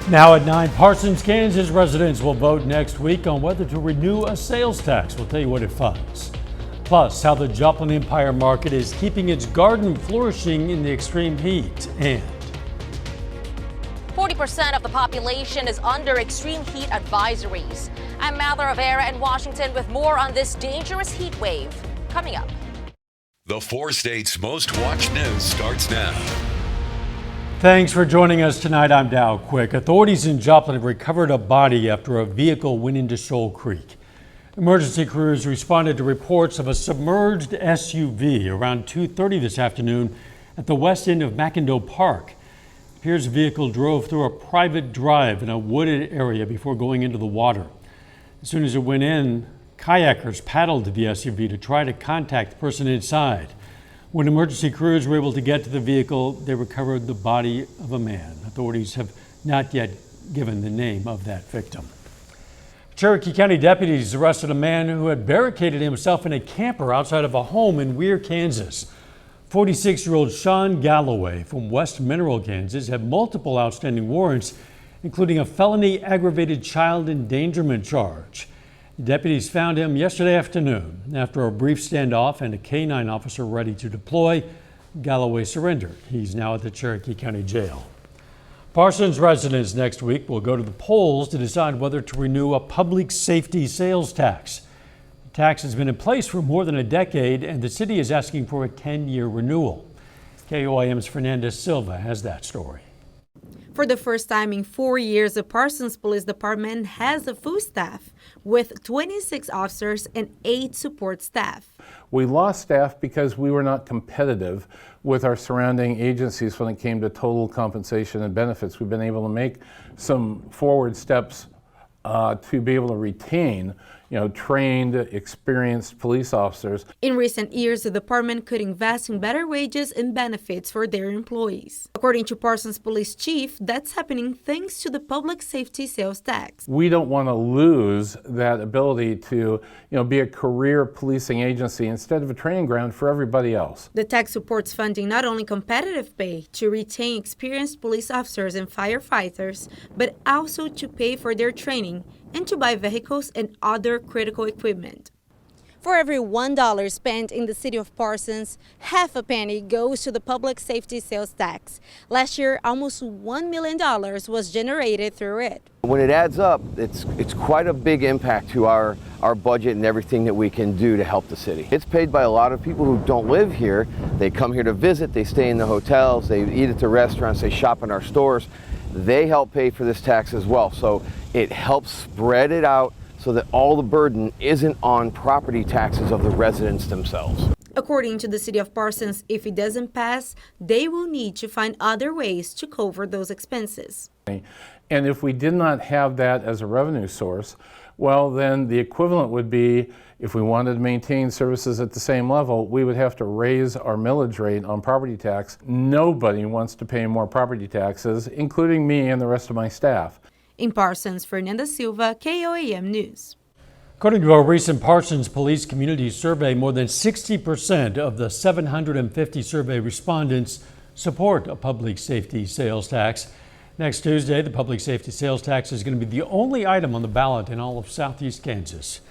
Now at 9, Parsons, Kansas residents will vote next week on whether to renew a sales tax. We'll tell you what it funds. Plus, how the Joplin Empire Market is keeping its garden flourishing in the extreme heat. And 40% of the population is under extreme heat advisories. I'm Mather Rivera in Washington with more on this dangerous heat wave coming up. The 4 states' most watched news starts now. Thanks for joining us tonight. I'm Dow Quick. Authorities in Joplin have recovered a body after a vehicle went into Shoal Creek. Emergency crews responded to reports of a submerged SUV around 2:30 this afternoon at the west end of McIndoe Park. It appears the vehicle drove through a private drive in a wooded area before going into the water. As soon as it went in, kayakers paddled to the SUV to try to contact the person inside. When emergency crews were able to get to the vehicle, they recovered the body of a man. Authorities have not yet given the name of that victim. Cherokee County deputies arrested a man who had barricaded himself in a camper outside of a home in Weir, Kansas. 46-year-old Sean Galloway from West Mineral, Kansas, had multiple outstanding warrants, including a felony aggravated child endangerment charge. Deputies found him yesterday afternoon. After a brief standoff and a K-9 officer ready to deploy, Galloway surrendered. He's now at the Cherokee County Jail. Parsons residents next week will go to the polls to decide whether to renew a public safety sales tax. The tax has been in place for more than a decade, and the city is asking for a 10-year renewal. KOIM's Fernanda Silva has that story. For the first time in 4 years, the Parsons Police Department has a full staff with 26 officers and 8 support staff. We lost staff because we were not competitive with our surrounding agencies when it came to total compensation and benefits. We've been able to make some forward steps to be able to retain trained, experienced police officers. In recent years, the department could invest in better wages and benefits for their employees. According to Parsons Police Chief, that's happening thanks to the public safety sales tax. We don't want to lose that ability to be a career policing agency instead of a training ground for everybody else. The tax supports funding not only competitive pay to retain experienced police officers and firefighters, but also to pay for their training and to buy vehicles and other critical equipment. For every $1 spent in the city of Parsons, half a penny goes to the public safety sales tax. Last year, almost $1 million was generated through it. When it adds up, it's quite a big impact to our budget and everything that we can do to help the city. It's paid by a lot of people who don't live here. They come here to visit, they stay in the hotels, they eat at the restaurants, they shop in our stores. They help pay for this tax as well. So it helps spread it out so that all the burden isn't on property taxes of the residents themselves. According to the city of Parsons, if it doesn't pass, they will need to find other ways to cover those expenses. And if we did not have that as a revenue source, well, then the equivalent would be, if we wanted to maintain services at the same level, we would have to raise our millage rate on property tax. Nobody wants to pay more property taxes, including me and the rest of my staff. In Parsons, Fernanda Silva, KOAM News. According to a recent Parsons Police Community Survey, more than 60% of the 750 survey respondents support a public safety sales tax. Next Tuesday, the public safety sales tax is going to be the only item on the ballot in all of southeast Kansas.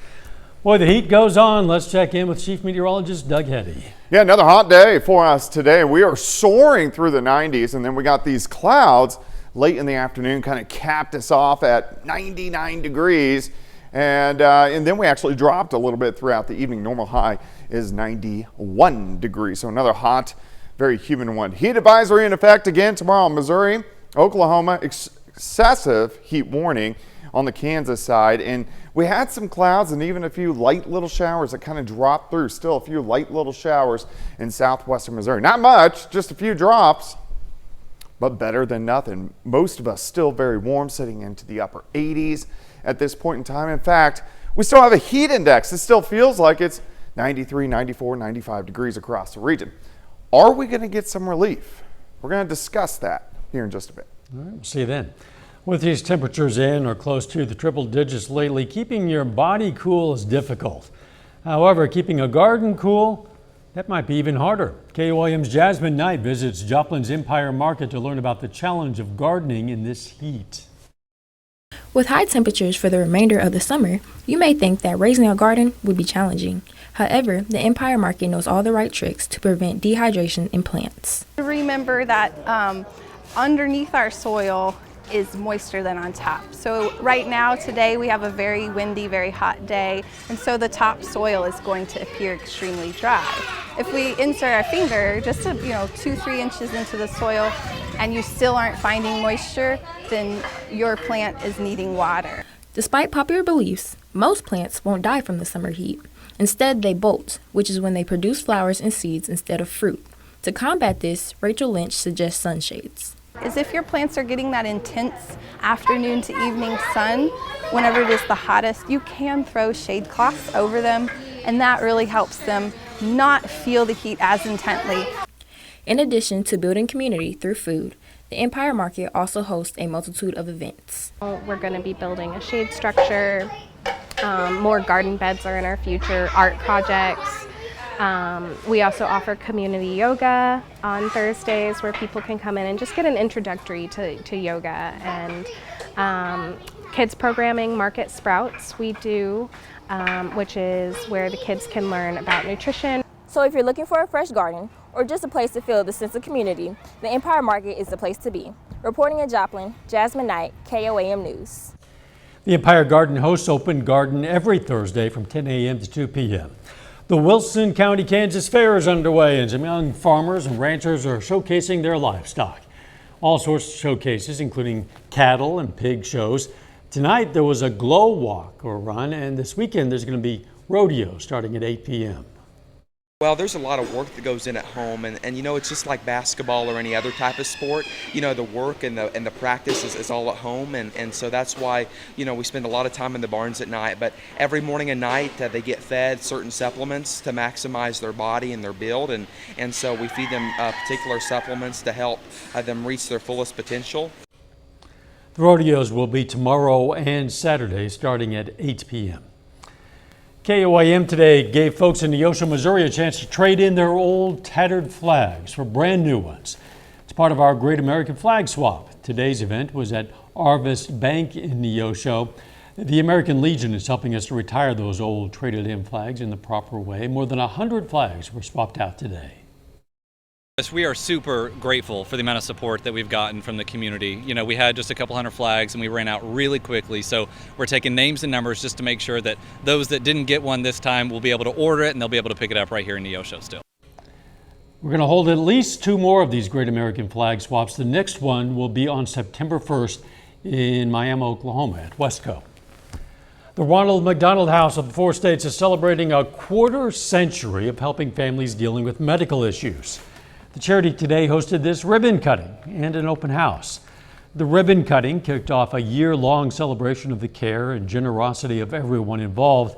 Boy, the heat goes on. Let's check in with Chief Meteorologist Doug Heddy. Yeah, another hot day for us today. We are soaring through the 90s, and then we got these clouds late in the afternoon kind of capped us off at 99 degrees. And then we actually dropped a little bit throughout the evening. Normal high is 91 degrees. So another hot, very humid one. Heat advisory in effect again tomorrow in Missouri, Oklahoma, excessive heat warning on the Kansas side. And we had some clouds and even a few light little showers that kind of dropped through. Still a few light little showers in southwestern Missouri. Not much, just a few drops, but better than nothing. Most of us still very warm, sitting into the upper 80s at this point in time. In fact, we still have a heat index. It still feels like it's 93, 94, 95 degrees across the region. Are we going to get some relief? We're going to discuss that here in just a bit. All right, we'll see you then. With these temperatures in or close to the triple digits lately, keeping your body cool is difficult. However, keeping a garden cool, that might be even harder. KOIM's Jasmine Knight visits Joplin's Empire Market to learn about the challenge of gardening in this heat. With high temperatures for the remainder of the summer, you may think that raising a garden would be challenging. However, the Empire Market knows all the right tricks to prevent dehydration in plants. Remember that underneath our soil is moisture than on top. So right now, today, we have a very windy, very hot day, and so the top soil is going to appear extremely dry. If we insert our finger just 2-3 inches into the soil and you still aren't finding moisture, then your plant is needing water. Despite popular beliefs, most plants won't die from the summer heat. Instead, they bolt, which is when they produce flowers and seeds instead of fruit. To combat this, Rachel Lynch suggests sunshades. Is if your plants are getting that intense afternoon to evening sun, whenever it is the hottest, you can throw shade cloths over them, and that really helps them not feel the heat as intently. In addition to building community through food, the Empire Market also hosts a multitude of events. We're going to be building a shade structure, more garden beds are in our future, art projects. We also offer community yoga on Thursdays where people can come in and just get an introductory to yoga, and kids programming, Market Sprouts we do, which is where the kids can learn about nutrition. So if you're looking for a fresh garden or just a place to feel the sense of community, the Empire Market is the place to be. Reporting in Joplin, Jasmine Knight, KOAM News. The Empire Garden hosts Open Garden every Thursday from 10 a.m. to 2 p.m. The Wilson County, Kansas Fair is underway, and some young farmers and ranchers are showcasing their livestock. All sorts of showcases, including cattle and pig shows. Tonight there was a glow walk or run, and this weekend there's going to be rodeo starting at 8 p.m. Well, there's a lot of work that goes in at home, and it's just like basketball or any other type of sport. The work and the practice is all at home, and so that's why we spend a lot of time in the barns at night. But every morning and night they get fed certain supplements to maximize their body and their build, and so we feed them particular supplements to help them reach their fullest potential. The rodeos will be tomorrow and Saturday starting at 8 p.m. KOAM today gave folks in Neosho, Missouri a chance to trade in their old tattered flags for brand new ones. It's part of our Great American Flag Swap. Today's event was at Arvest Bank in Neosho. The American Legion is helping us to retire those old traded in flags in the proper way. More than 100 flags were swapped out today. Yes, we are super grateful for the amount of support that we've gotten from the community. We had just a couple hundred flags and we ran out really quickly, so we're taking names and numbers just to make sure that those that didn't get one this time will be able to order it and they'll be able to pick it up right here in Neosho still. We're going to hold at least 2 more of these Great American Flag Swaps. The next one will be on September 1st in Miami, Oklahoma at Westco. The Ronald McDonald House of the Four States is celebrating a quarter century of helping families dealing with medical issues. The charity today hosted this ribbon cutting and an open house. The ribbon cutting kicked off a year-long celebration of the care and generosity of everyone involved.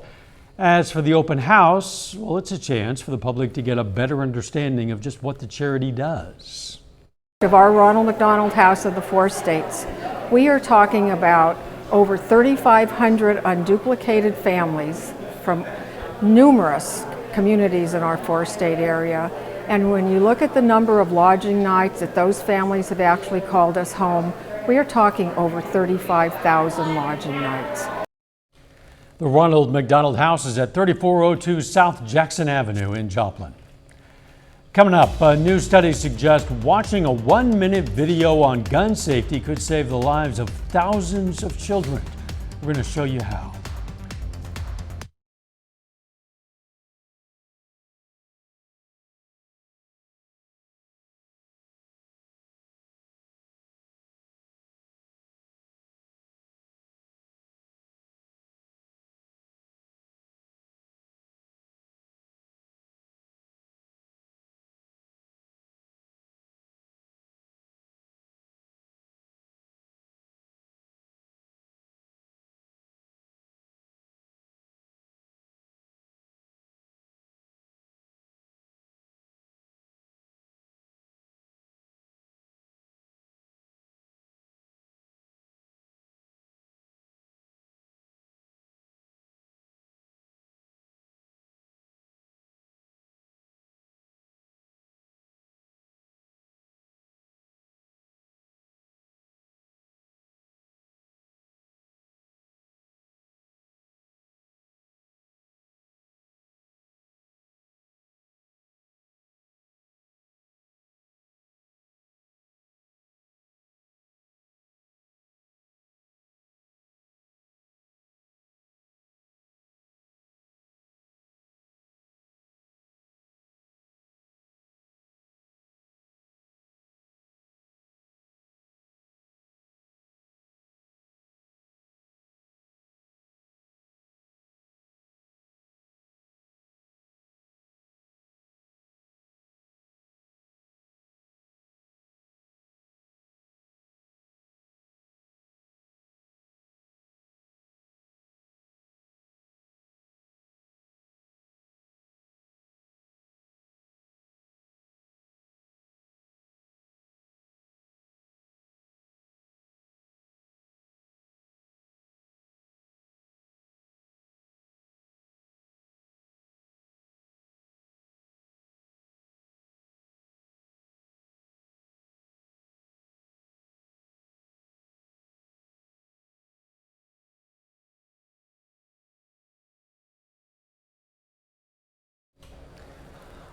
As for the open house, well, it's a chance for the public to get a better understanding of just what the charity does. Of our Ronald McDonald House of the Four States, we are talking about over 3,500 unduplicated families from numerous communities in our four-state area. And when you look at the number of lodging nights that those families have actually called us home, we are talking over 35,000 lodging nights. The Ronald McDonald House is at 3402 South Jackson Avenue in Joplin. Coming up, a new study suggests watching a 1-minute video on gun safety could save the lives of thousands of children. We're going to show you how.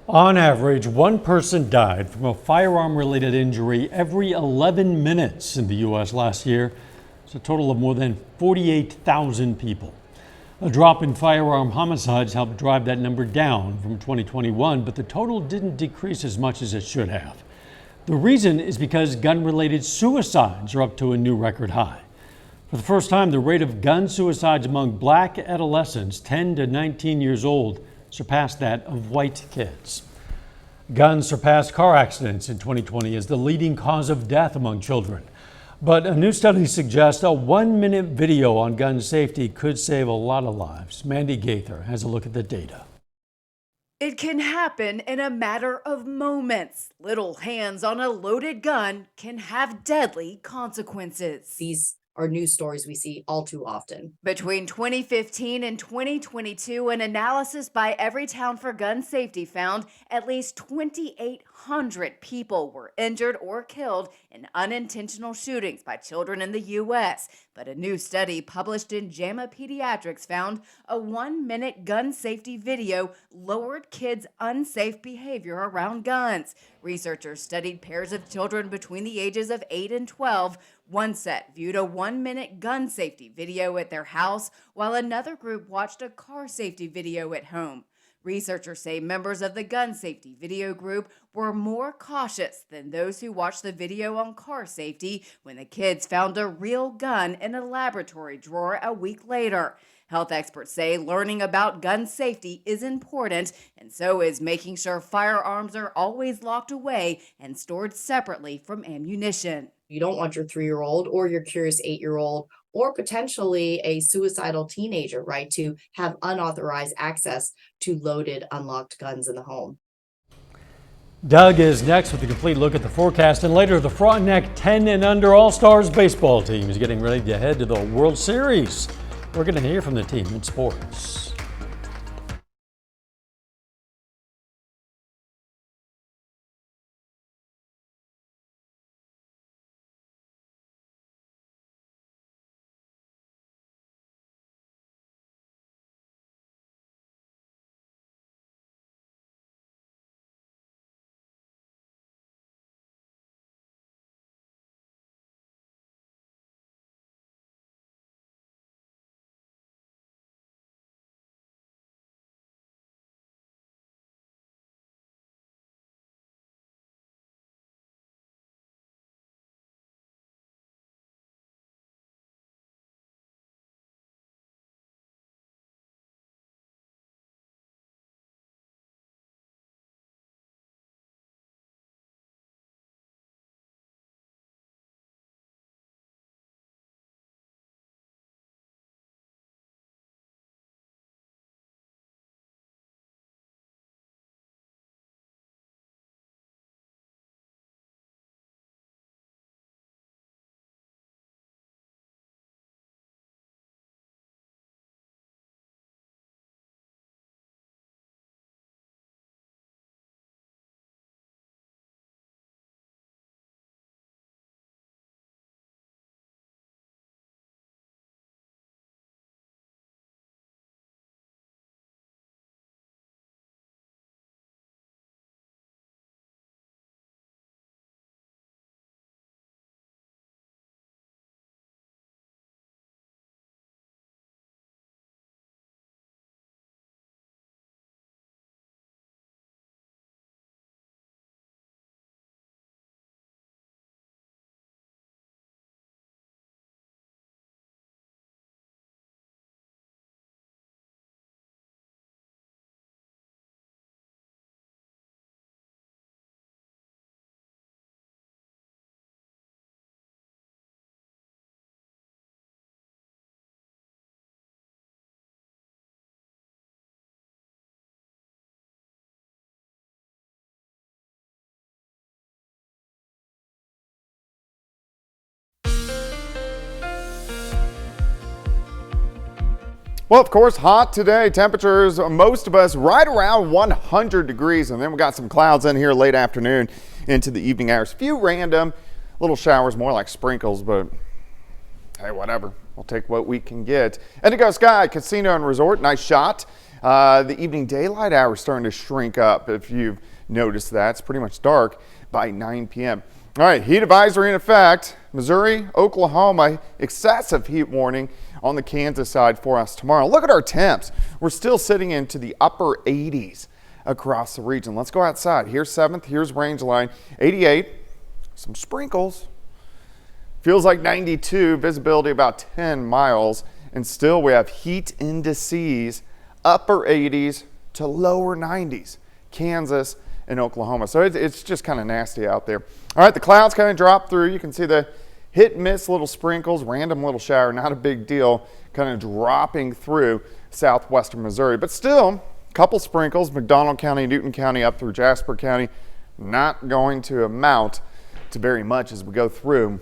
On average, one person died from a firearm-related injury every 11 minutes in the U.S. last year. It's a total of more than 48,000 people. A drop in firearm homicides helped drive that number down from 2021, but the total didn't decrease as much as it should have. The reason is because gun-related suicides are up to a new record high. For the first time, the rate of gun suicides among black adolescents 10 to 19 years old surpassed that of white kids. Guns surpassed car accidents in 2020 as the leading cause of death among children. But a new study suggests a 1-minute video on gun safety could save a lot of lives. Mandy Gaither has a look at the data. It can happen in a matter of moments. Little hands on a loaded gun can have deadly consequences. These are news stories we see all too often. Between 2015 and 2022, an analysis by Everytown for Gun Safety found at least 2,800 people were injured or killed in unintentional shootings by children in the U.S. But a new study published in JAMA Pediatrics found a 1-minute gun safety video lowered kids' unsafe behavior around guns. Researchers studied pairs of children between the ages of 8 and 12. One set viewed a 1-minute gun safety video at their house, while another group watched a car safety video at home. Researchers say members of the gun safety video group were more cautious than those who watched the video on car safety when the kids found a real gun in a laboratory drawer a week later. Health experts say learning about gun safety is important, and so is making sure firearms are always locked away and stored separately from ammunition. You don't want your 3-year-old or your curious 8-year-old or potentially a suicidal teenager, right, to have unauthorized access to loaded, unlocked guns in the home. Doug is next with a complete look at the forecast, and later the Frontenac 10 and under All-Stars baseball team is getting ready to head to the World Series. We're going to hear from the team in sports. Well, of course, hot today. Temperatures, most of us right around 100 degrees. And then we got some clouds in here late afternoon into the evening hours. Few random little showers, more like sprinkles, but hey, whatever. We'll take what we can get. Indigo Sky Casino and Resort, nice shot. The evening daylight hour is starting to shrink up. If you've noticed that, it's pretty much dark by 9 p.m. All right, heat advisory in effect. Missouri, Oklahoma, excessive heat warning on the Kansas side for us tomorrow. Look at our temps. We're still sitting into the upper 80s across the region. Let's go outside. Here's 7th. Here's range line 88. Some sprinkles. Feels like 92. Visibility about 10 miles. And still we have heat indices upper 80s to lower 90s. Kansas and Oklahoma. So it's just kind of nasty out there. All right, the clouds kind of drop through. You can see the hit and miss little sprinkles, random little shower, not a big deal, kind of dropping through southwestern Missouri. But still, a couple sprinkles, McDonald County, Newton County, up through Jasper County, not going to amount to very much as we go through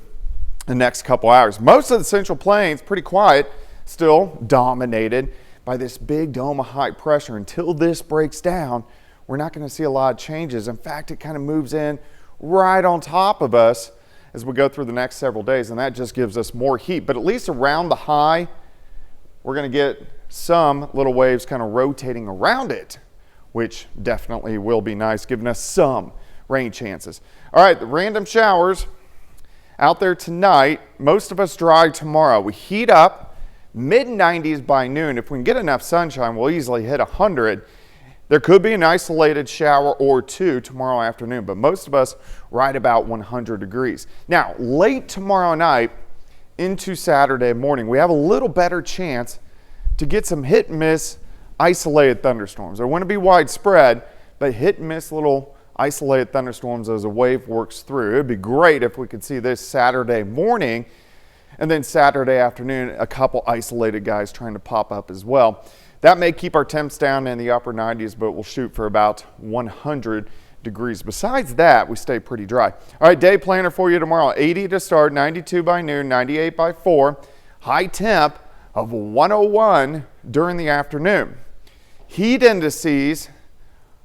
the next couple hours. Most of the Central Plains, pretty quiet, still dominated by this big dome of high pressure. Until this breaks down, we're not going to see a lot of changes. In fact, it kind of moves in right on top of us as we go through the next several days, and that just gives us more heat. But at least around the high, we're going to get some little waves kind of rotating around it, which definitely will be nice, giving us some rain chances. All right, the random showers out there tonight. Most of us dry tomorrow. We heat up mid-90s by noon. If we can get enough sunshine, we'll easily hit 100. There could be an isolated shower or two tomorrow afternoon, but most of us right about 100 degrees. Now, late tomorrow night into Saturday morning, we have a little better chance to get some hit and miss isolated thunderstorms. They wouldn't be widespread, but hit and miss little isolated thunderstorms as a wave works through. It would be great if we could see this Saturday morning, and then Saturday afternoon, a couple isolated guys trying to pop up as well. That may keep our temps down in the upper 90s, but we'll shoot for about 100 degrees. Besides that, we stay pretty dry. All right, day planner for you tomorrow. 80 to start, 92 by noon, 98 by 4. High temp of 101 during the afternoon. Heat indices,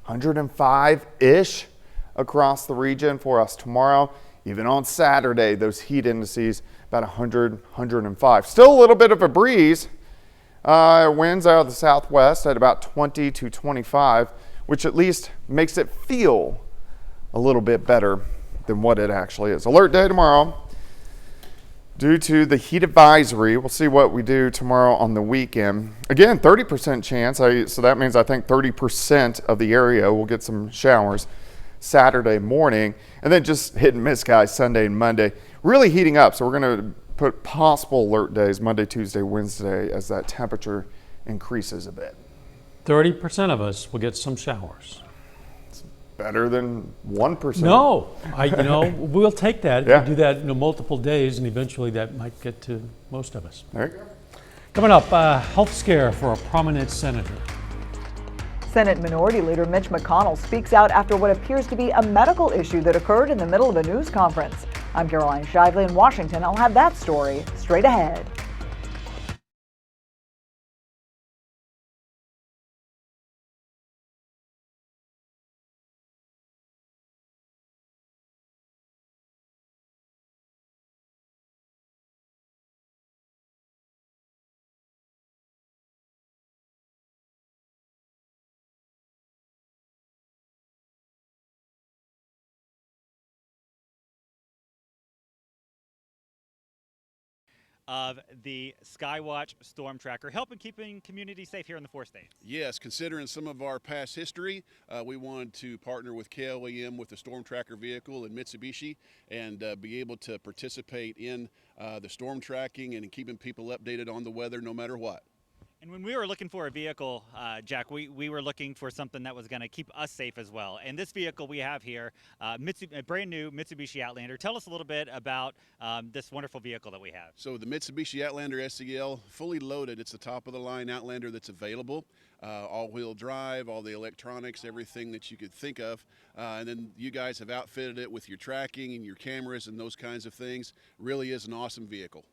105-ish across the region for us tomorrow. Even on Saturday, those heat indices about 100, 105. Still a little bit of a breeze. Winds out of the southwest at about 20 to 25, which at least makes it feel a little bit better than what it actually is. Alert day tomorrow. Due to the heat advisory, we'll see what we do tomorrow on the weekend. Again, 30% chance, so that means I think 30% of the area will get some showers Saturday morning, and then just hit and miss, guys, Sunday and Monday. Really heating up, so we're going to put possible alert days Monday, Tuesday, Wednesday as that temperature increases a bit. 30% of us will get some showers. It's better than 1%. No, we'll take that. Yeah. If we do that multiple days, and eventually that might get to most of us. There you go. Coming up, health scare for a prominent senator. Senate Minority Leader Mitch McConnell speaks out after what appears to be a medical issue that occurred in the middle of a news conference. I'm Caroline Shively in Washington. I'll have that story straight ahead. Of the Skywatch Storm Tracker, helping keeping communities safe here in the 4 states. Yes, considering some of our past history, we wanted to partner with KLAM with the Storm Tracker vehicle and Mitsubishi and be able to participate in the storm tracking and keeping people updated on the weather no matter what. And when we were looking for a vehicle, Jack, we were looking for something that was going to keep us safe as well. And this vehicle we have here, a brand new Mitsubishi Outlander. Tell us a little bit about this wonderful vehicle that we have. So the Mitsubishi Outlander SEL, fully loaded. It's the top of the line Outlander that's available. All-wheel drive, all the electronics, everything that you could think of. And then you guys have outfitted it with your tracking and your cameras and those kinds of things. Really is an awesome vehicle.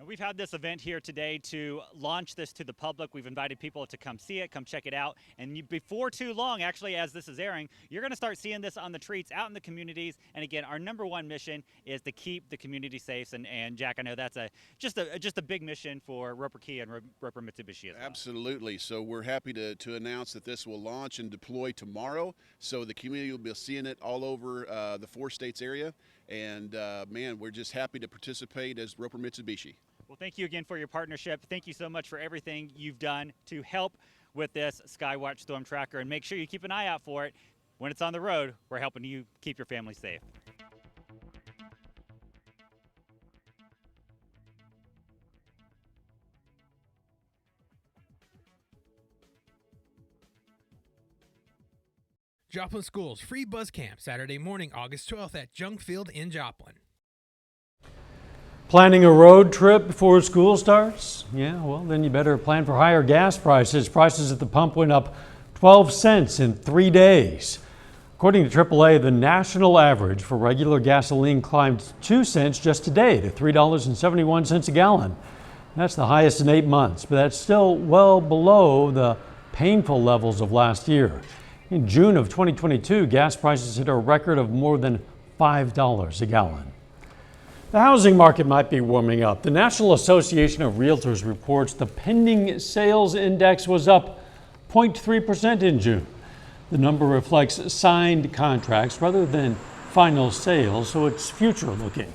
And we've had this event here today to launch this to the public. We've invited people to come see it, come check it out. And before too long, actually, as this is airing, you're going to start seeing this on the streets out in the communities. And again, our number one mission is to keep the community safe. And Jack, I know that's just a big mission for Roper Kia and Roper Mitsubishi as well. Absolutely. So we're happy to announce that this will launch and deploy tomorrow. So the community will be seeing it all over the 4 states area. And man, we're just happy to participate as Roper Mitsubishi. Well, thank you again for your partnership. Thank you so much for everything you've done to help with this Skywatch Storm Tracker, and make sure you keep an eye out for it. When it's on the road, we're helping you keep your family safe. Joplin Schools free bus camp Saturday morning, August 12th at Junk Field in Joplin. Planning a road trip before school starts? Yeah, well, then you better plan for higher gas prices. Prices at the pump went up 12 cents in 3 days. According to AAA, the national average for regular gasoline climbed 2 cents just today to $3.71 a gallon. That's the highest in 8 months, but that's still well below the painful levels of last year. In June of 2022, gas prices hit a record of more than $5 a gallon. The housing market might be warming up. The National Association of Realtors reports the pending sales index was up 0.3% in June. The number reflects signed contracts rather than final sales, so it's future looking.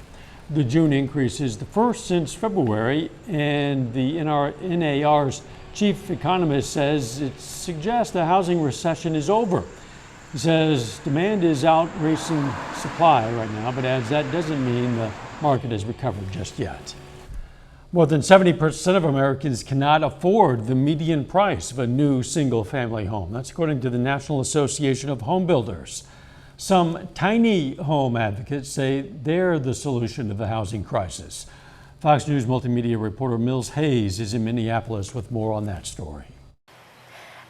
The June increase is the first since February, and the NAR's chief economist says it suggests the housing recession is over. He says demand is outracing supply right now, but adds that doesn't mean the market has recovered just yet. More than 70% of Americans cannot afford the median price of a new single-family home. That's according to the National Association of Home Builders. Some tiny home advocates say they're the solution to the housing crisis. Fox News multimedia reporter Mills Hayes is in Minneapolis with more on that story.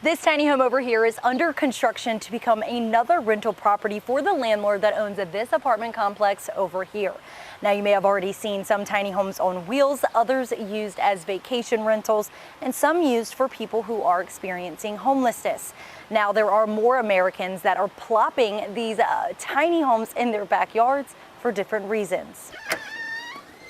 This tiny home over here is under construction to become another rental property for the landlord that owns this apartment complex over here. Now, you may have already seen some tiny homes on wheels, others used as vacation rentals, and some used for people who are experiencing homelessness. Now, there are more Americans that are plopping these tiny homes in their backyards for different reasons.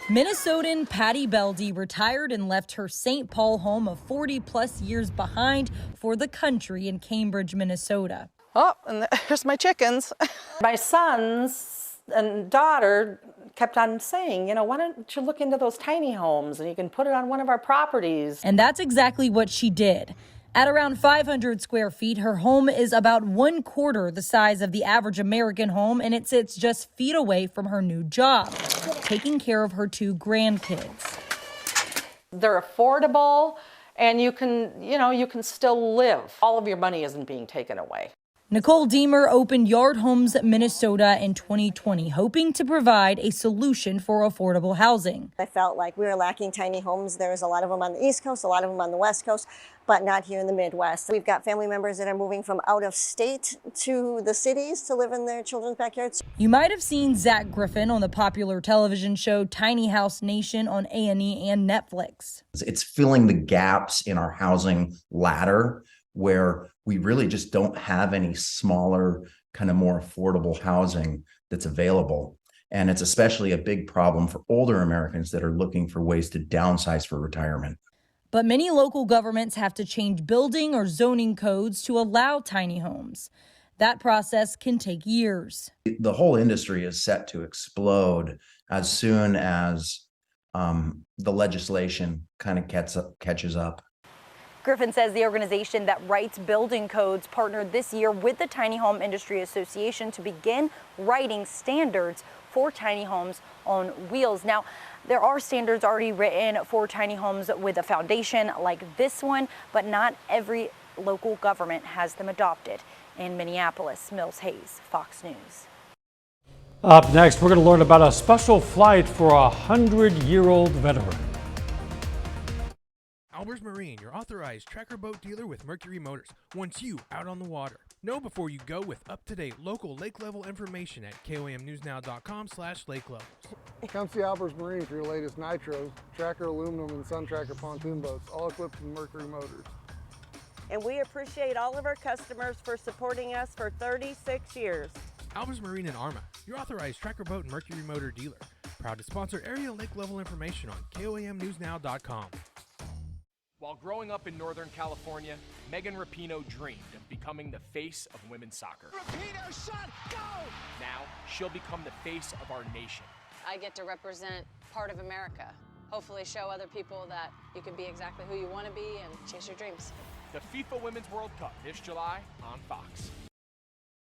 Minnesotan Patty Beldy retired and left her St. Paul home of 40-plus years behind for the country in Cambridge, Minnesota. Oh, and there's my chickens. My sons and daughter kept on saying, why don't you look into those tiny homes and you can put it on one of our properties. And that's exactly what she did. At around 500 square feet, her home is about 1/4 the size of the average American home, and it sits just feet away from her new job, taking care of her 2 grandkids. They're affordable, and you can still live. All of your money isn't being taken away. Nicole Deemer opened Yard Homes Minnesota in 2020, hoping to provide a solution for affordable housing. I felt like we were lacking tiny homes. There's a lot of them on the East Coast, a lot of them on the West Coast, but not here in the Midwest. We've got family members that are moving from out of state to the cities to live in their children's backyards. You might have seen Zach Griffin on the popular television show Tiny House Nation on A&E and Netflix. It's filling the gaps in our housing ladder where we really just don't have any smaller, kind of more affordable housing that's available. And it's especially a big problem for older Americans that are looking for ways to downsize for retirement. But many local governments have to change building or zoning codes to allow tiny homes. That process can take years. The whole industry is set to explode as soon as the legislation kind of catches up. Griffin says the organization that writes building codes partnered this year with the Tiny Home Industry Association to begin writing standards for tiny homes on wheels. Now, there are standards already written for tiny homes with a foundation like this one, but not every local government has them adopted. In Minneapolis, Mills Hayes, Fox News. Up next, we're going to learn about a special flight for a 100-year-old veteran. Albers Marine, your authorized tracker boat dealer with Mercury Motors, wants you out on the water. Know before you go with up-to-date local lake level information at KOAMnewsnow.com/lake levels. Come see Alpers Marine for your latest nitros, tracker aluminum, and sun tracker pontoon boats, all equipped with Mercury motors. And we appreciate all of our customers for supporting us for 36 years. Alpers Marine in Arma, your authorized tracker boat and Mercury motor dealer. Proud to sponsor area lake level information on KOAMnewsnow.com. While growing up in Northern California, Megan Rapinoe dreamed of becoming the face of women's soccer. Rapinoe shot, go! Now, she'll become the face of our nation. I get to represent part of America. Hopefully show other people that you can be exactly who you want to be and chase your dreams. The FIFA Women's World Cup this July on Fox.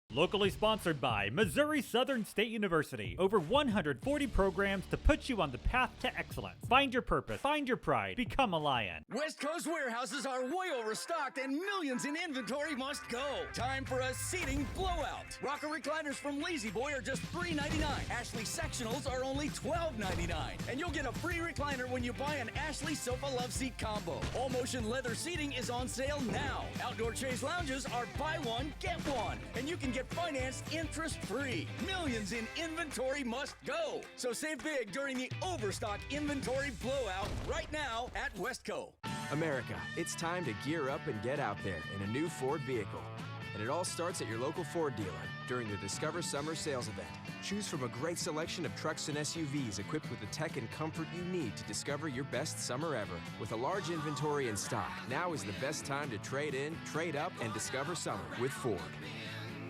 Locally sponsored by Missouri Southern State University. Over 140 programs to put you on the path to excellence. Find your purpose, find your pride, become a Lion. West Coast warehouses are way overstocked and millions in inventory must go. Time for a seating blowout. Rocker recliners from Lazy Boy are just $3.99. Ashley sectionals are only $12.99. And you'll get a free recliner when you buy an Ashley Sofa Love Seat combo. All motion leather seating is on sale now. Outdoor chaise lounges are buy one, get one. And you can get financed interest-free. Millions in inventory must go. So save big during the overstock inventory blowout right now at Westco. America, it's time to gear up and get out there in a new Ford vehicle. And it all starts at your local Ford dealer during the Discover Summer Sales Event. Choose from a great selection of trucks and SUVs equipped with the tech and comfort you need to discover your best summer ever. With a large inventory in stock, now is the best time to trade in, trade up, and discover summer with Ford.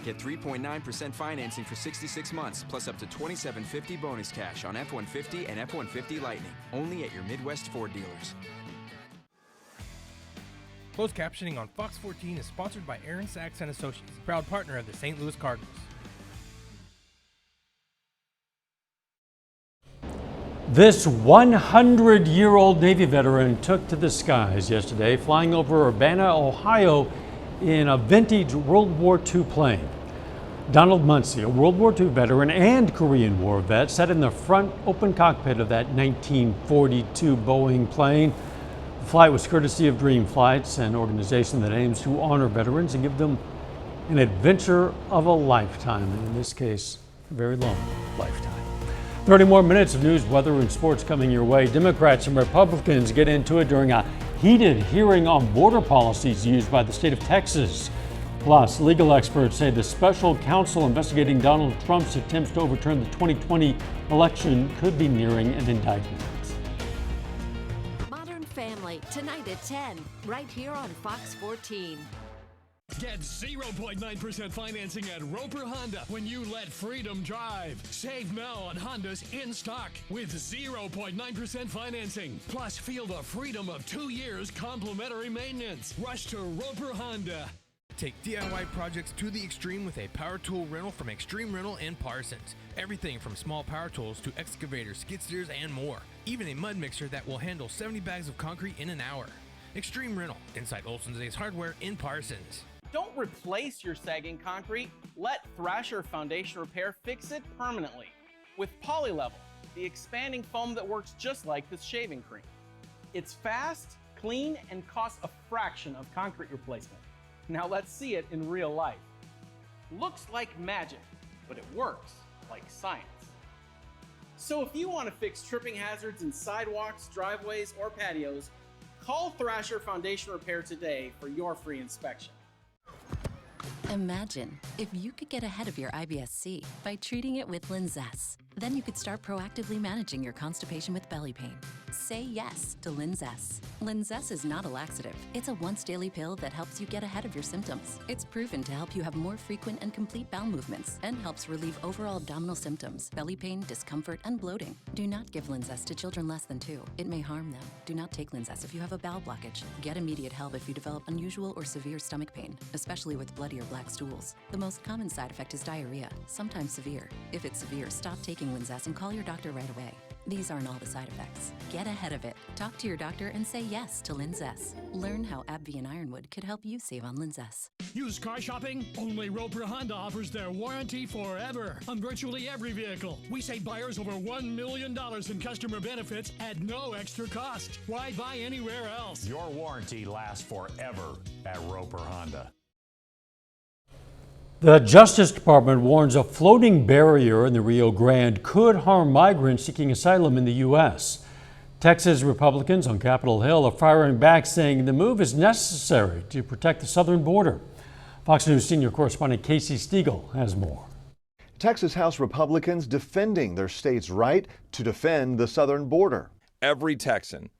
Get 3.9% financing for 66 months, plus up to $2,750 bonus cash on F-150 and F-150 Lightning, only at your Midwest Ford dealers. Closed captioning on Fox 14 is sponsored by Aaron Sachs & Associates, proud partner of the St. Louis Cardinals. This 100-year-old Navy veteran took to the skies yesterday, flying over Urbana, Ohio, in a vintage World War II plane. Donald Muncie, a World War II veteran and Korean War vet, sat in the front open cockpit of that 1942 Boeing plane. The flight was courtesy of Dream Flights, an organization that aims to honor veterans and give them an adventure of a lifetime, and in this case, a very long lifetime. 30 more minutes of news, weather, and sports coming your way. Democrats and Republicans get into it during a heated hearing on border policies used by the state of Texas. Plus, legal experts say the special counsel investigating Donald Trump's attempts to overturn the 2020 election could be nearing an indictment. Modern Family, tonight at 10, right here on Fox 14. Get 0.9% financing at Roper Honda when you let freedom drive. Save now on Hondas in stock with 0.9% financing. Plus, feel the freedom of 2 years complimentary maintenance. Rush to Roper Honda. Take DIY projects to the extreme with a power tool rental from Extreme Rental in Parsons. Everything from small power tools to excavators, skid steers, and more. Even a mud mixer that will handle 70 bags of concrete in an hour. Extreme Rental, inside Olson's Ace Hardware in Parsons. Don't replace your sagging concrete. Let Thrasher Foundation Repair fix it permanently. With Polylevel, the expanding foam that works just like this shaving cream. It's fast, clean, and costs a fraction of concrete replacement. Now let's see it in real life. Looks like magic, but it works like science. So if you want to fix tripping hazards in sidewalks, driveways, or patios, call Thrasher Foundation Repair today for your free inspection. Imagine if you could get ahead of your IBS-C by treating it with Linzess. Then you could start proactively managing your constipation with belly pain. Say yes to Linzess. Linzess is not a laxative. It's a once-daily pill that helps you get ahead of your symptoms. It's proven to help you have more frequent and complete bowel movements and helps relieve overall abdominal symptoms, belly pain, discomfort, and bloating. Do not give Linzess to children less than 2. It may harm them. Do not take Linzess if you have a bowel blockage. Get immediate help if you develop unusual or severe stomach pain, especially with bloody or black stools. The most common side effect is diarrhea, sometimes severe. If it's severe, stop taking Linzess and call your doctor right away. These aren't all the side effects. Get ahead of it. Talk to your doctor and say yes to Linzess. Learn how AbbVie and Ironwood could help you save on Linzess. Used car shopping? Only Roper Honda offers their warranty forever on virtually every vehicle. We save buyers over $1 million in customer benefits at no extra cost. Why buy anywhere else? Your warranty lasts forever at Roper Honda. The Justice Department warns a floating barrier in the Rio Grande could harm migrants seeking asylum in the U.S. Texas Republicans on Capitol Hill are firing back, saying the move is necessary to protect the southern border. Fox News senior correspondent Casey Stiegel has more. Texas House Republicans defending their state's right to defend the southern border. Every Texan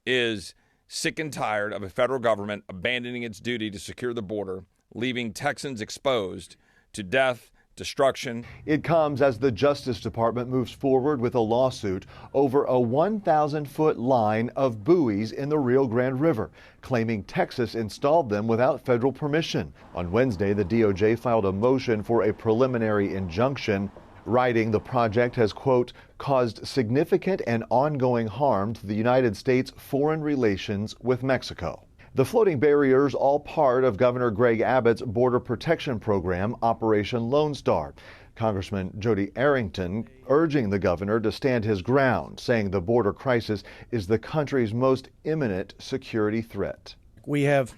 is sick and tired of a federal government abandoning its duty to secure the border, leaving Texans exposed to death, destruction. It comes as the Justice Department moves forward with a lawsuit over a 1,000-foot line of buoys in the Rio Grande River, claiming Texas installed them without federal permission. On Wednesday, the DOJ filed a motion for a preliminary injunction, writing the project has, quote, caused significant and ongoing harm to the United States' foreign relations with Mexico. The floating barriers all part of Governor Greg Abbott's border protection program, Operation Lone Star. Congressman Jody Arrington urging the governor to stand his ground, saying the border crisis is the country's most imminent security threat. We have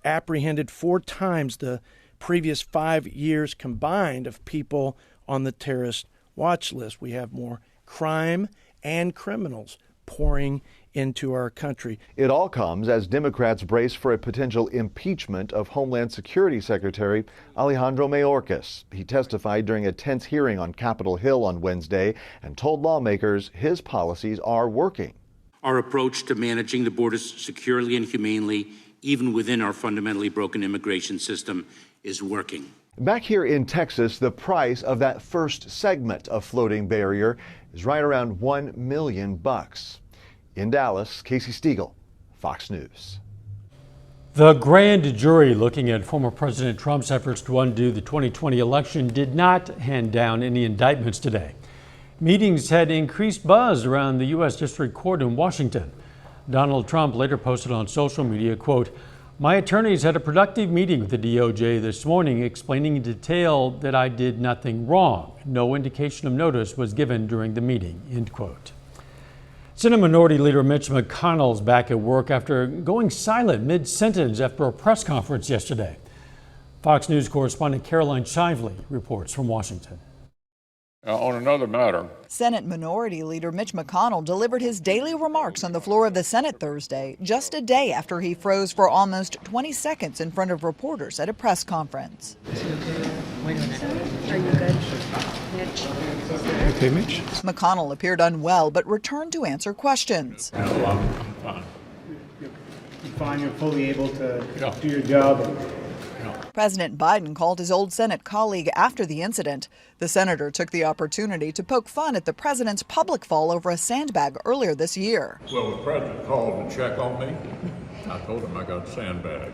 apprehended 4 times the previous 5 years combined of people on the terrorist watch list. We have more crime and criminals pouring into our country. It all comes as Democrats brace for a potential impeachment of Homeland Security Secretary Alejandro Mayorkas. He testified during a tense hearing on Capitol Hill on Wednesday and told lawmakers his policies are working. Our approach to managing the borders securely and humanely, even within our fundamentally broken immigration system, is working. Back here in Texas, the price of that first segment of floating barrier is right around $1 million. In Dallas, Casey Stiegel, Fox News. The grand jury looking at former President Trump's efforts to undo the 2020 election did not hand down any indictments today. Meetings had increased buzz around the U.S. District Court in Washington. Donald Trump later posted on social media, quote, "My attorneys had a productive meeting with the DOJ this morning explaining in detail that I did nothing wrong. No indication of notice was given during the meeting," end quote. Senate Minority Leader Mitch McConnell is back at work after going silent mid-sentence after a press conference yesterday. Fox News correspondent Caroline Shively reports from Washington. On another matter, Senate Minority Leader Mitch McConnell delivered his daily remarks on the floor of the Senate Thursday, just a day after he froze for almost 20 seconds in front of reporters at a press conference. Are you good, Mitch? Okay, Mitch. McConnell appeared unwell but returned to answer questions. I'm fine. You're fine, you're fully able to do your job. President Biden called his old Senate colleague after the incident. The senator took the opportunity to poke fun at the president's public fall over a sandbag earlier this year. Well, the president called to check on me. I told him I got a sandbag.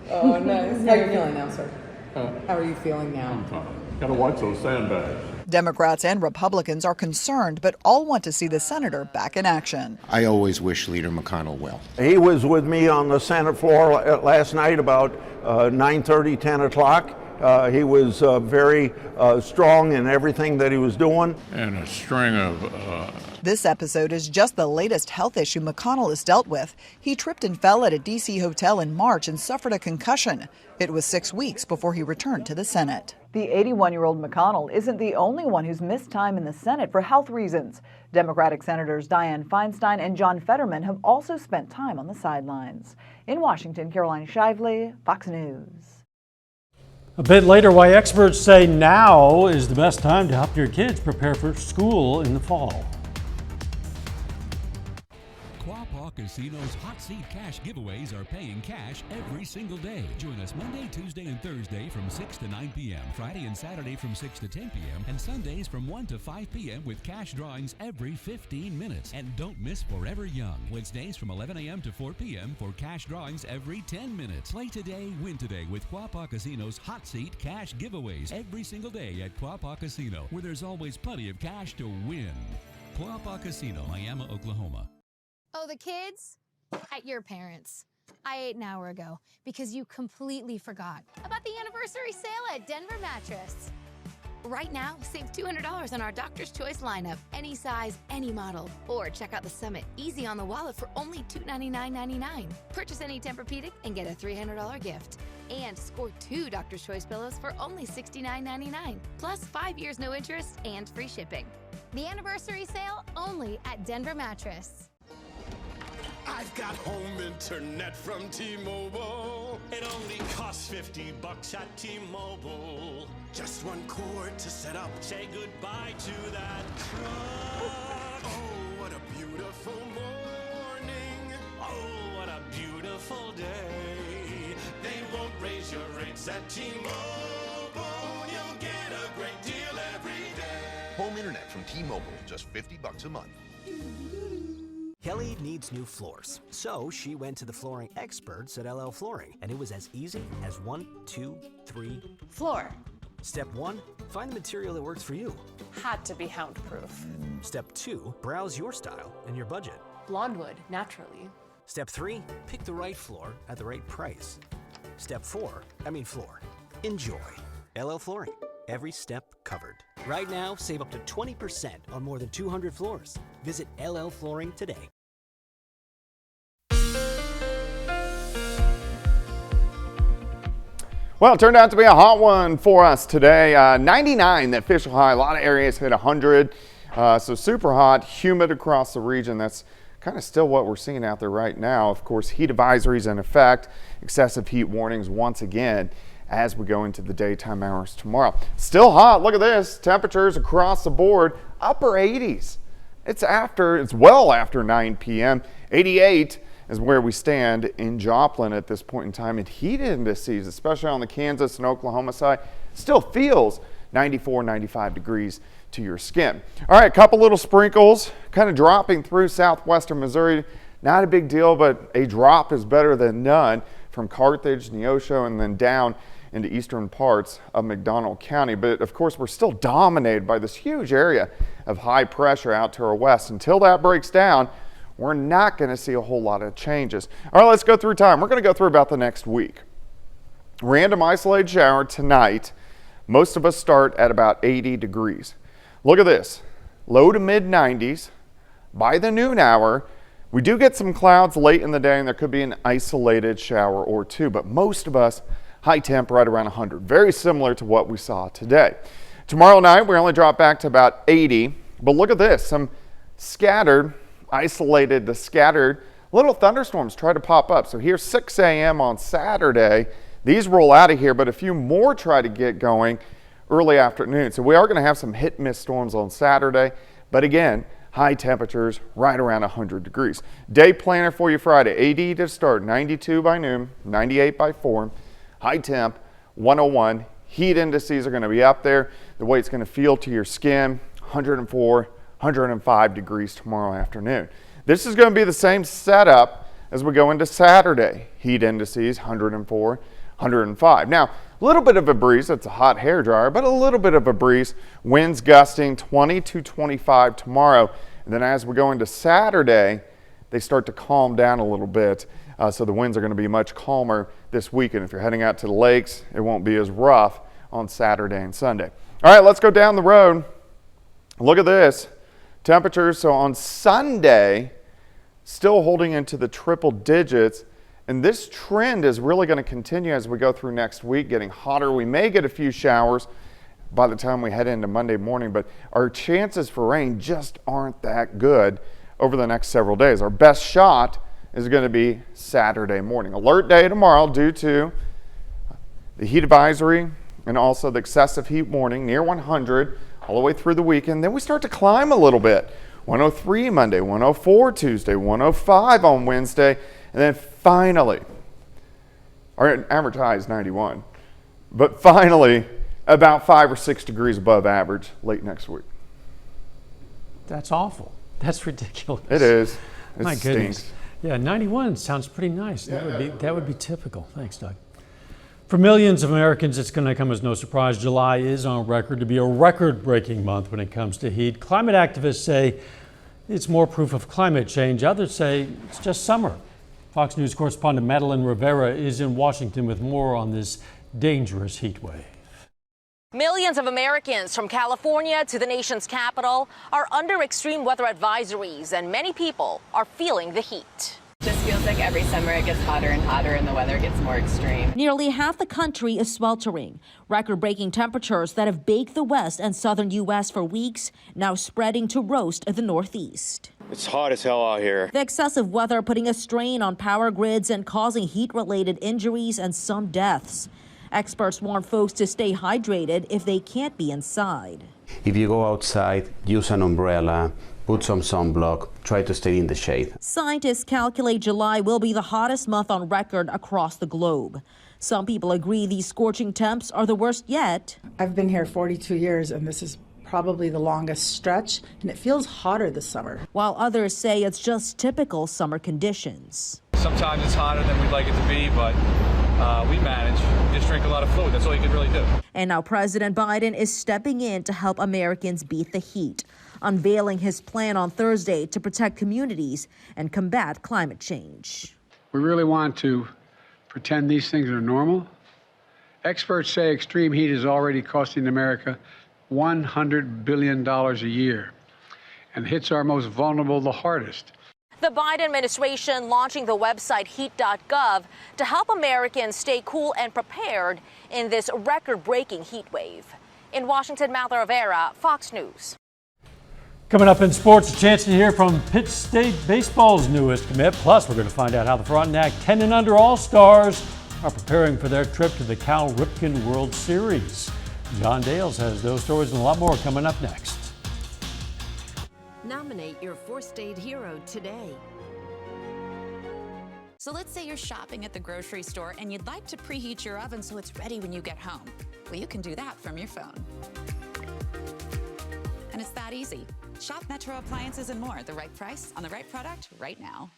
Oh, nice. How are you feeling now, sir? How are you feeling now? I'm fine. Got to watch those sandbags. Democrats and Republicans are concerned, but all want to see the senator back in action. I always wish Leader McConnell well. He was with me on the Senate floor last night about 9:30, 10 o'clock. He was very strong in everything that he was doing. And a string of... This episode is just the latest health issue McConnell has dealt with. He tripped and fell at a D.C. hotel in March and suffered a concussion. It was 6 weeks before he returned to the Senate. The 81-year-old McConnell isn't the only one who's missed time in the Senate for health reasons. Democratic Senators Dianne Feinstein and John Fetterman have also spent time on the sidelines. In Washington, Caroline Shively, Fox News. A bit later, why experts say now is the best time to help your kids prepare for school in the fall. Casino's hot seat cash giveaways are paying cash every single day. Join us Monday, Tuesday, and Thursday from 6 to 9 p.m., Friday and Saturday from 6 to 10 p.m., and Sundays from 1 to 5 p.m. with cash drawings every 15 minutes. And don't miss Forever Young, Wednesdays from 11 a.m. to 4 p.m. for cash drawings every 10 minutes. Play today, win today with Quapaw Casino's hot seat cash giveaways every single day at Quapaw Casino, where there's always plenty of cash to win. Quapaw Casino, Miami, Oklahoma. Oh, the kids? At your parents'. I ate an hour ago because you completely forgot about the anniversary sale at Denver Mattress. Right now, save $200 on our Doctor's Choice lineup, any size, any model. Or check out the Summit, easy on the wallet for only $299.99. Purchase any Tempur-Pedic and get a $300 gift. And score 2 Doctor's Choice pillows for only $69.99. Plus 5 years no interest and free shipping. The anniversary sale only at Denver Mattress. I've got home internet from T-Mobile. It only costs $50 at T-Mobile. Just one cord to set up. Say goodbye to that truck. Oh, what a beautiful morning. Oh, what a beautiful day. They won't raise your rates at T-Mobile. You'll get a great deal every day. Home internet from T-Mobile, just $50 a month. Kelly needs new floors, so she went to the flooring experts at LL Flooring, and it was as easy as 1, 2, 3. Floor. Step 1, find the material that works for you. Had to be hound-proof. Step 2, browse your style and your budget. Blonde wood, naturally. Step 3, pick the right floor at the right price. Step 4, floor. Enjoy. LL Flooring. Every step covered. Right now, save up to 20% on more than 200 floors. Visit LL Flooring today. Well, it turned out to be a hot one for us today. 99, the official high. A lot of areas hit 100. So super hot, humid across the region. That's kind of still what we're seeing out there right now. Of course, heat advisories in effect. Excessive heat warnings once again as we go into the daytime hours tomorrow. Still hot. Look at this. Temperatures across the board, upper 80s. It's well after 9 p.m. 88 is where we stand in Joplin at this point in time. And heat indices, especially on the Kansas and Oklahoma side, still feels 94, 95 degrees to your skin. All right, a couple little sprinkles kind of dropping through southwestern Missouri. Not a big deal, but a drop is better than none from Carthage, Neosho, and then down into eastern parts of McDonald County. But of course, we're still dominated by this huge area of high pressure out to our west. Until that breaks down, we're not going to see a whole lot of changes. All right, let's go through time. We're going to go through about the next week. Random isolated shower tonight. Most of us start at about 80 degrees. Look at this. Low to mid 90s. By the noon hour, we do get some clouds late in the day, and there could be an isolated shower or two. But most of us, high temp right around 100. Very similar to what we saw today. Tomorrow night, we only drop back to about 80. But look at this. Some scattered, isolated to scattered little thunderstorms try to pop up. So here's 6 a.m. on Saturday. These roll out of here, but a few more try to get going early afternoon. So we are going to have some hit-miss storms on Saturday. But again, high temperatures right around 100 degrees. Day planner for you Friday. 80 to start, 92 by noon, 98 by 4. High temp, 101. Heat indices are going to be up there. The way it's going to feel to your skin, 104, 105 degrees tomorrow afternoon. This is going to be the same setup as we go into Saturday. Heat indices, 104, 105. Now, a little bit of a breeze. It's a hot hairdryer, but a little bit of a breeze. Winds gusting 20 to 25 tomorrow. And then as we go into Saturday, they start to calm down a little bit. So the winds are going to be much calmer this weekend. If you're heading out to the lakes, it won't be as rough on Saturday and Sunday. All right, let's go down the road. Look at this. Temperatures, so on Sunday, still holding into the triple digits. And this trend is really going to continue as we go through next week, getting hotter. We may get a few showers by the time we head into Monday morning, but our chances for rain just aren't that good over the next several days. Our best shot is going to be Saturday morning. Alert day tomorrow due to the heat advisory and also the excessive heat warning near 100 all the way through the weekend. Then we start to climb a little bit. 103 Monday, 104 Tuesday, 105 on Wednesday, and then finally, our average high is 91, but finally about 5 or 6 degrees above average late next week. That's awful. That's ridiculous. It is. It My stinks. goodness. Yeah, 91 sounds pretty nice. That would be typical. Thanks, Doug. For millions of Americans, it's going to come as no surprise. July is on record to be a record-breaking month when it comes to heat. Climate activists say it's more proof of climate change. Others say it's just summer. Fox News correspondent Madeline Rivera is in Washington with more on this dangerous heat wave. Millions of Americans from California to the nation's capital are under extreme weather advisories, and many people are feeling the heat. Just feels like every summer it gets hotter and hotter and the weather gets more extreme. Nearly half the country is sweltering. Record-breaking temperatures that have baked the west and southern U.S. for weeks, now spreading to roast the Northeast. It's hot as hell out here. The excessive weather putting a strain on power grids and causing heat-related injuries and some deaths. Experts warn folks to stay hydrated if they can't be inside. If you go outside, use an umbrella, put some sunblock, try to stay in the shade. Scientists calculate July will be the hottest month on record across the globe. Some people agree these scorching temps are the worst yet. I've been here 42 years and this is probably the longest stretch, and it feels hotter this summer. While others say it's just typical summer conditions. Sometimes it's hotter than we'd like it to be, but we manage. Just drink a lot of fluid. That's all you can really do. And now President Biden is stepping in to help Americans beat the heat, unveiling his plan on Thursday to protect communities and combat climate change. We really want to pretend these things are normal. Experts say extreme heat is already costing America $100 billion a year and hits our most vulnerable the hardest. The Biden administration launching the website heat.gov to help Americans stay cool and prepared in this record-breaking heat wave. In Washington, Mallory Rivera, Fox News. Coming up in sports, a chance to hear from Pitt State Baseball's newest commit. Plus, we're going to find out how the Frontenac 10 and under All-Stars are preparing for their trip to the Cal Ripken World Series. John Dales has those stories and a lot more coming up next. Nominate your Forced Aid hero today. So let's say you're shopping at the grocery store and you'd like to preheat your oven so it's ready when you get home. Well, you can do that from your phone. And it's that easy. Shop Metro Appliances and more. The right price on the right product right now.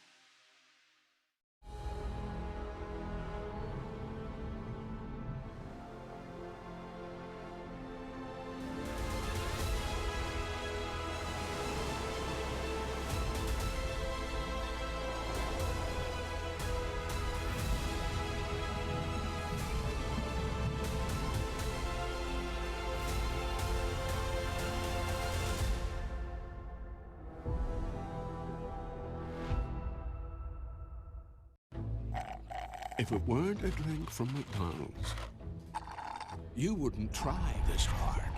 If it weren't a drink from McDonald's, you wouldn't try this hard.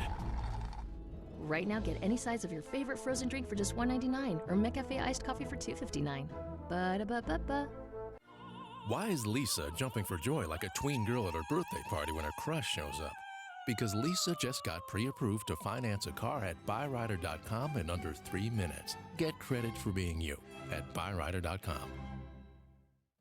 Right now, get any size of your favorite frozen drink for just $1.99 or McCafe iced coffee for $2.59. Ba-da-ba-ba-ba. Why is Lisa jumping for joy like a tween girl at her birthday party when her crush shows up? Because Lisa just got pre-approved to finance a car at buyrider.com in under 3 minutes. Get credit for being you at buyrider.com.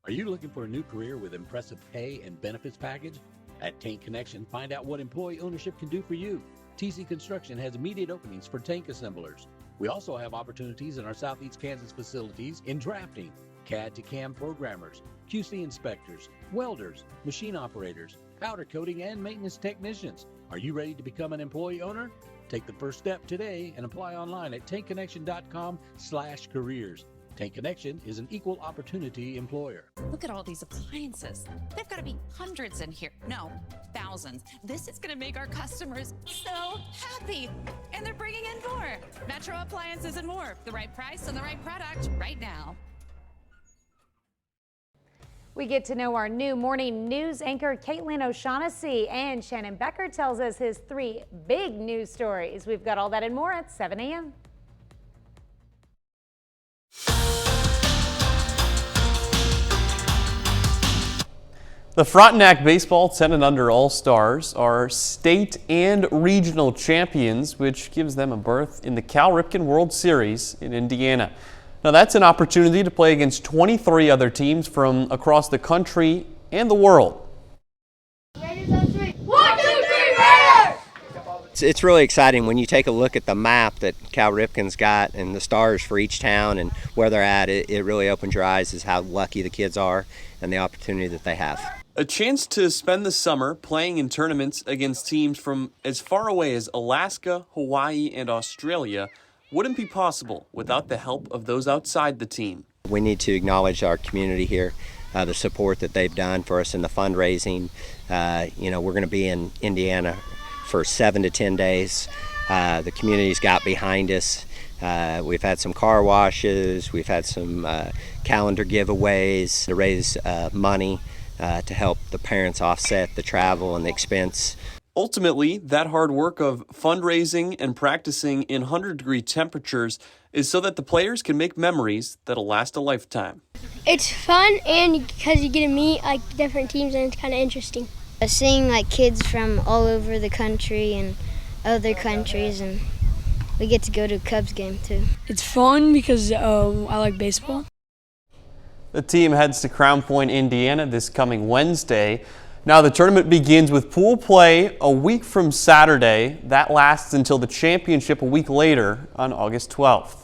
Are you looking for a new career with impressive pay and benefits package? At Tank Connection, find out what employee ownership can do for you. TC Construction has immediate openings for tank assemblers. We also have opportunities in our Southeast Kansas facilities in drafting, CAD to CAM programmers, QC inspectors, welders, machine operators, powder coating, and maintenance technicians. Are you ready to become an employee owner? Take the first step today and apply online at tankconnection.com/careers. Tank Connection is an equal opportunity employer. Look at all these appliances. There've got to be hundreds in here. No, thousands. This is going to make our customers so happy. And they're bringing in more. Metro Appliances and more. The right price and the right product right now. We get to know our new morning news anchor, Caitlin O'Shaughnessy, and Shannon Becker tells us his 3 big news stories. We've got all that and more at 7 a.m. The Frontenac Baseball 10 and under All-Stars are state and regional champions, which gives them a berth in the Cal Ripken World Series in Indiana. Now that's an opportunity to play against 23 other teams from across the country and the world. It's really exciting when you take a look at the map that Cal Ripken's got and the stars for each town and where they're at. It really opens your eyes as how lucky the kids are and the opportunity that they have. A chance to spend the summer playing in tournaments against teams from as far away as Alaska, Hawaii, and Australia wouldn't be possible without the help of those outside the team. We need to acknowledge our community here, the support that they've done for us in the fundraising. We're going to be in Indiana for 7 to 10 days. The community's got behind us. We've had some car washes, we've had some calendar giveaways to raise money to help the parents offset the travel and the expense. Ultimately, that hard work of fundraising and practicing in 100-degree temperatures is so that the players can make memories that'll last a lifetime. It's fun, and because you get to meet like different teams, and it's kind of interesting. Seeing like kids from all over the country and other countries, and we get to go to a Cubs game too. It's fun because I like baseball. The team heads to Crown Point, Indiana this coming Wednesday. Now the tournament begins with pool play a week from Saturday. That lasts until the championship a week later on August 12th.